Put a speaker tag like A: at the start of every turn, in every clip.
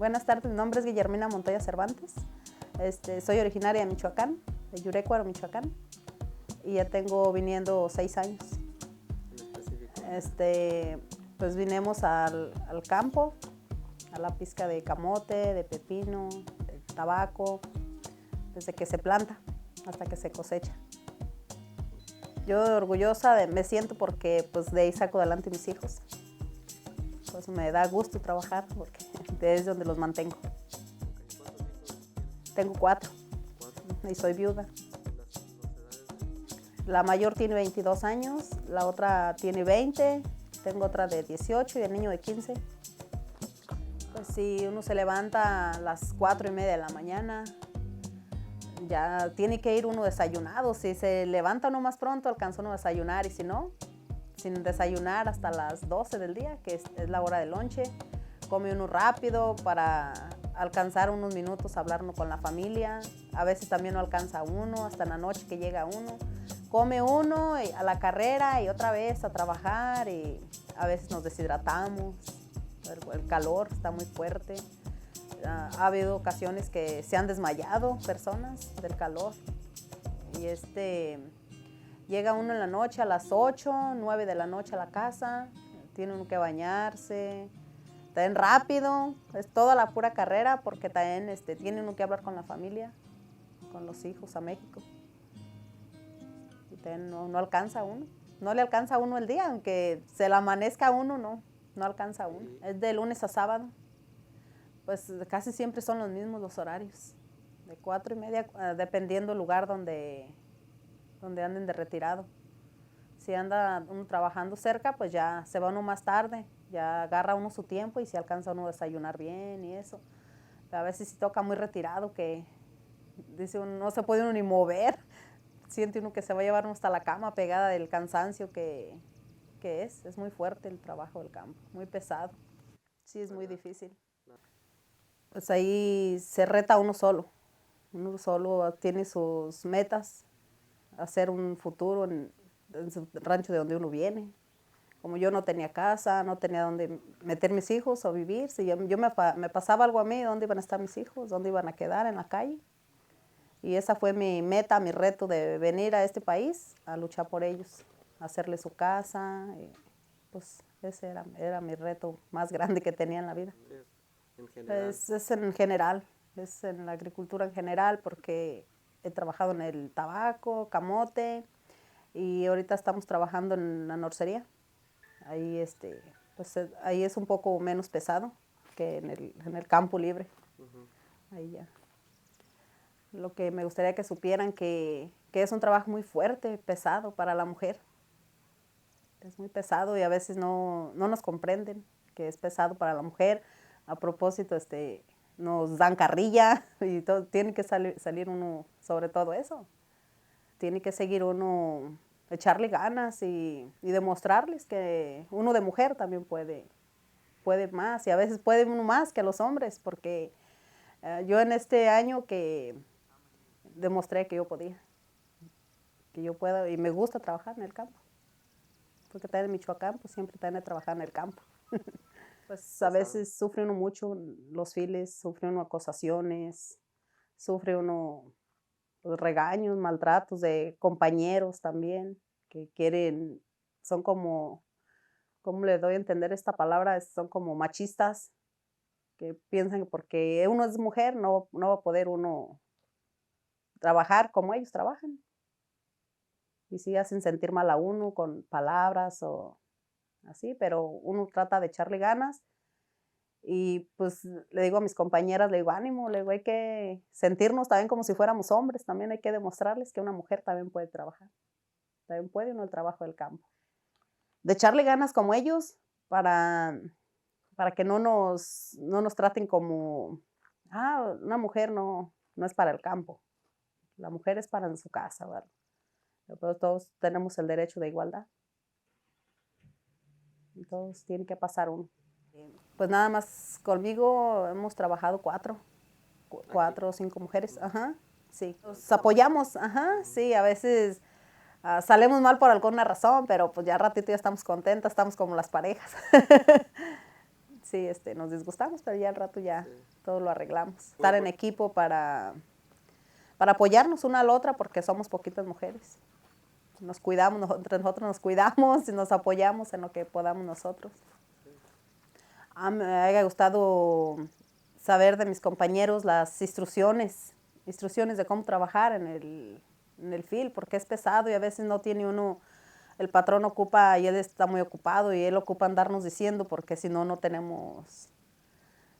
A: Buenas tardes, mi nombre es Guillermina Montoya Cervantes. Soy originaria de Michoacán, de Yurecuaro, Michoacán, y ya tengo viniendo 6 años. Pues vinimos al campo, a la pizca de camote, de pepino, de tabaco, desde que se planta hasta que se cosecha. Yo orgullosa me siento porque pues de ahí saco adelante a mis hijos. Pues me da gusto trabajar porque es donde los mantengo. Tengo 4 y soy viuda. La mayor tiene 22 años, la otra tiene 20, tengo otra de 18 y el niño de 15. Pues si uno se levanta a las 4:30 de la mañana, ya tiene que ir uno desayunado. Si se levanta uno más pronto, alcanza uno a desayunar, y si no, sin desayunar hasta las 12 del día, que es la hora del lonche. Come uno rápido para alcanzar unos minutos a hablar uno con la familia. A veces también no alcanza uno, hasta en la noche que llega uno. Come uno a la carrera y otra vez a trabajar, y a veces nos deshidratamos. El calor está muy fuerte. Ha habido ocasiones que se han desmayado personas del calor. Y llega uno en la noche a las 8, 9 de la noche a la casa, tiene uno que bañarse, también rápido, es toda la pura carrera, porque también tiene uno que hablar con la familia, con los hijos a México. Y también no alcanza uno, no le alcanza a uno el día, aunque se le amanezca a uno, no alcanza a uno. Es de lunes a sábado, pues casi siempre son los mismos los horarios, de 4:30, dependiendo del lugar donde anden de retirado. Si anda uno trabajando cerca, pues ya se va uno más tarde, ya agarra uno su tiempo y si alcanza uno a desayunar bien y eso. Pero a veces si toca muy retirado, que dice uno, no se puede uno ni mover, siente uno que se va a llevar uno hasta la cama pegada del cansancio que es muy fuerte el trabajo del campo, muy pesado. Sí, es muy difícil. Pues ahí se reta uno solo tiene sus metas, hacer un futuro en su rancho de donde uno viene. Como yo no tenía casa, no tenía dónde meter mis hijos o vivir, si me pasaba algo a mí, ¿dónde iban a estar mis hijos? ¿Dónde iban a quedar? En la calle. Y esa fue mi meta, mi reto de venir a este país a luchar por ellos, hacerles su casa. Y pues ese era mi reto más grande que tenía en la vida.
B: En general.
A: Es en general, es en la agricultura en general, porque he trabajado en el tabaco, camote, y ahorita estamos trabajando en la norcería. Ahí, pues, ahí es un poco menos pesado que en el campo libre. Ahí ya. Lo que me gustaría que supieran que es un trabajo muy fuerte, pesado para la mujer. Es muy pesado y a veces no nos comprenden que es pesado para la mujer. A propósito, nos dan carrilla y todo, tiene que salir uno sobre todo eso. Tiene que seguir uno, echarle ganas y demostrarles que uno de mujer también puede más, y a veces puede uno más que los hombres, porque yo en este año que demostré que yo podía, que yo puedo, y me gusta trabajar en el campo, porque también en Michoacán pues siempre también he trabajado en el campo. Pues a veces sufre uno mucho los files, sufre uno acosaciones, sufre uno pues, regaños, maltratos de compañeros también, que son como, ¿cómo le doy a entender esta palabra? Son como machistas, que piensan que porque uno es mujer no va a poder uno trabajar como ellos trabajan. Y sí hacen sentir mal a uno con palabras o así, pero uno trata de echarle ganas. Y pues le digo a mis compañeras, le digo, ánimo, le digo, hay que sentirnos también como si fuéramos hombres, también hay que demostrarles que una mujer también puede trabajar, también puede uno el trabajo del campo. De echarle ganas como ellos para que no nos traten como, una mujer no es para el campo, la mujer es para en su casa, ¿verdad? Pero todos tenemos el derecho de igualdad. Todos tienen que pasar uno. Pues nada más conmigo hemos trabajado 4 o 5 mujeres, ajá, sí. Nos apoyamos, ajá, sí, a veces salimos mal por alguna razón, pero pues ya ratito ya estamos contentas, estamos como las parejas. sí, nos disgustamos, pero ya al rato ya
B: Sí.
A: todo lo arreglamos. Estar en equipo para apoyarnos una a la otra porque somos poquitas mujeres. Nos cuidamos, entre nosotros nos cuidamos y nos apoyamos en lo que podamos nosotros. Me ha gustado saber de mis compañeros las instrucciones de cómo trabajar en el field, porque es pesado y a veces no tiene uno, el patrón ocupa y él está muy ocupado y él ocupa andarnos diciendo porque si no, no tenemos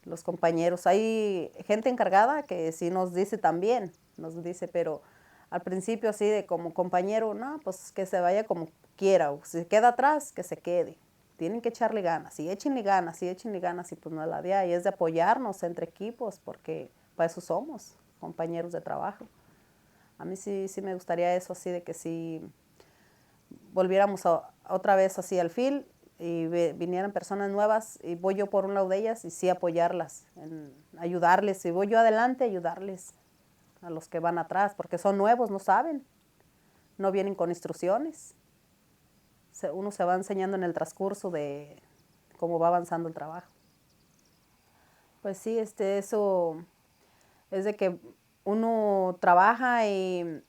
A: los compañeros. Hay gente encargada que sí nos dice también, nos dice, pero al principio así de como compañero, no, pues que se vaya como quiera, o si se queda atrás, que se quede. Tienen que echarle ganas, y échenle ganas, y échenle ganas, y pues no la de ahí, es de apoyarnos entre equipos, porque para eso somos, compañeros de trabajo. A mí sí me gustaría eso así, de que si volviéramos otra vez así al field, y vinieran personas nuevas, y voy yo por un lado de ellas, y sí apoyarlas, en ayudarles, si voy yo adelante, ayudarles a los que van atrás, porque son nuevos, no saben, no vienen con instrucciones. Uno se va enseñando en el transcurso de cómo va avanzando el trabajo. Pues sí, eso es de que uno trabaja y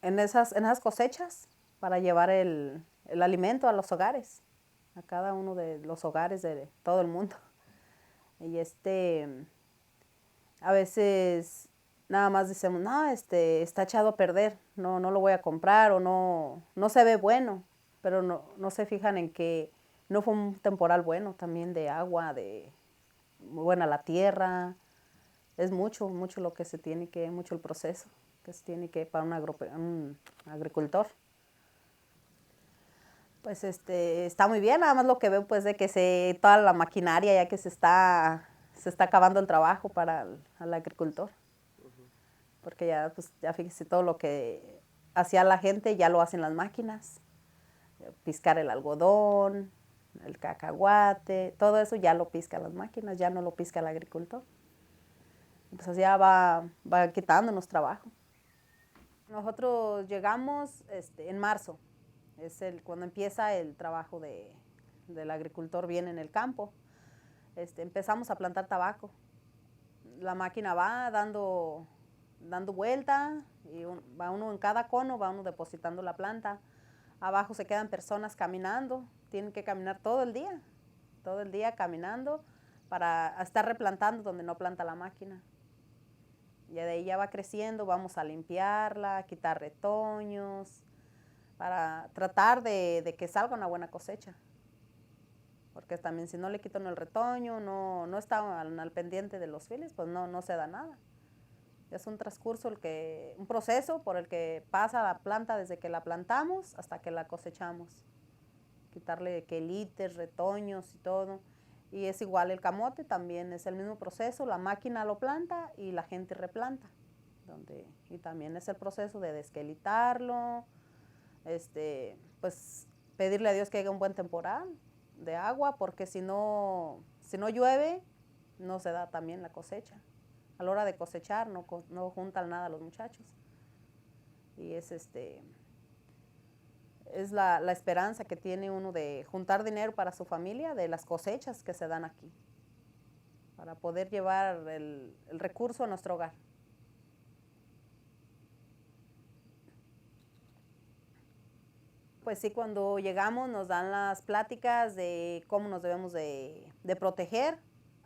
A: en esas cosechas para llevar el alimento a los hogares, a cada uno de los hogares de todo el mundo. Y a veces nada más decimos, no, está echado a perder, no lo voy a comprar o no se ve bueno, pero no se fijan en que no fue un temporal bueno también de agua, de buena la tierra, es mucho lo que se tiene que, mucho el proceso que se tiene que para un agricultor. Pues está muy bien, nada más lo que veo pues de que toda la maquinaria ya que se está acabando el trabajo para el agricultor. Porque ya, pues, ya fíjese, todo lo que hacía la gente ya lo hacen las máquinas. Piscar el algodón, el cacahuate, todo eso ya lo piscan las máquinas, ya no lo pisca el agricultor. Pues ya va quitándonos trabajo. Nosotros llegamos en marzo, es cuando empieza el trabajo del agricultor bien en el campo. Empezamos a plantar tabaco. La máquina va dando vuelta y va uno en cada cono, va uno depositando la planta. Abajo se quedan personas caminando, tienen que caminar todo el día caminando para estar replantando donde no planta la máquina. Y de ahí ya va creciendo, vamos a limpiarla, quitar retoños, para tratar de que salga una buena cosecha. Porque también si no le quitan el retoño, no está al pendiente de los files, pues no se da nada. Es un transcurso, un proceso por el que pasa la planta desde que la plantamos hasta que la cosechamos. Quitarle quelites, retoños y todo. Y es igual el camote, también es el mismo proceso, la máquina lo planta y la gente replanta. Y también es el proceso de desquelitarlo, pues pedirle a Dios que haya un buen temporal de agua, porque si no llueve, no se da también la cosecha. A la hora de cosechar no juntan nada los muchachos. Y es la esperanza que tiene uno de juntar dinero para su familia, de las cosechas que se dan aquí, para poder llevar el recurso a nuestro hogar. Pues sí, cuando llegamos nos dan las pláticas de cómo nos debemos de proteger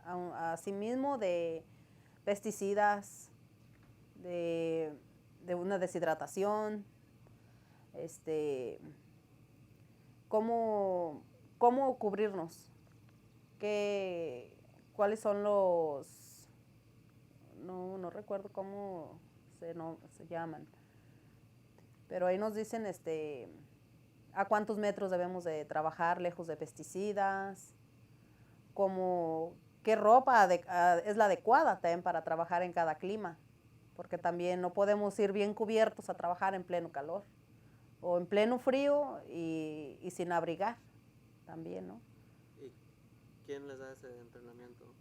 A: a sí mismo de pesticidas, de una deshidratación, cómo cubrirnos, cuáles son no recuerdo cómo se llaman, pero ahí nos dicen a cuántos metros debemos de trabajar lejos de pesticidas, qué ropa es la adecuada también para trabajar en cada clima, porque también no podemos ir bien cubiertos a trabajar en pleno calor o en pleno frío y sin abrigar también, ¿no?
B: ¿Y quién les da ese entrenamiento?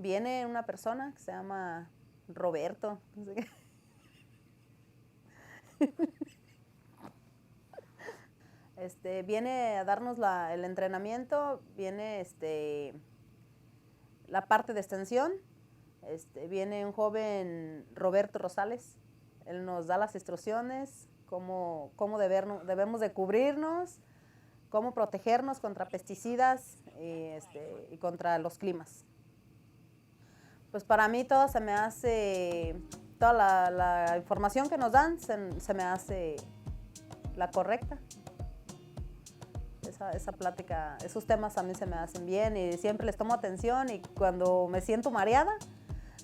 A: Viene una persona que se llama Roberto, no sé qué. Viene a darnos el entrenamiento, viene la parte de extensión, viene un joven Roberto Rosales, él nos da las instrucciones, cómo debemos de cubrirnos, cómo protegernos contra pesticidas y contra los climas. Pues para mí todo se me hace, toda la información que nos dan se me hace la correcta. Esa plática, esos temas a mí se me hacen bien y siempre les tomo atención, y cuando me siento mareada,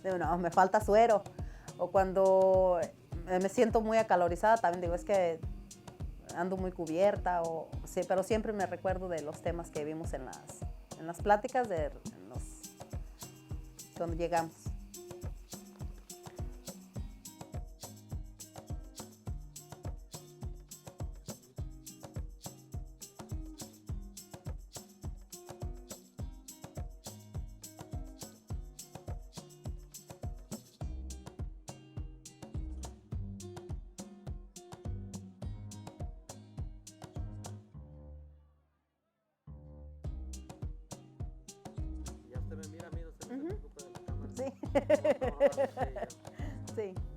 A: digo, no, me falta suero. O cuando me siento muy acalorizada, también digo, es que ando muy cubierta, sí, pero siempre me recuerdo de los temas que vimos en las pláticas cuando llegamos.
B: Ya usted me mira a mí, no se preocupe de la cámara.
A: Sí.
B: Vamos a trabajar usted y yo.
A: Sí.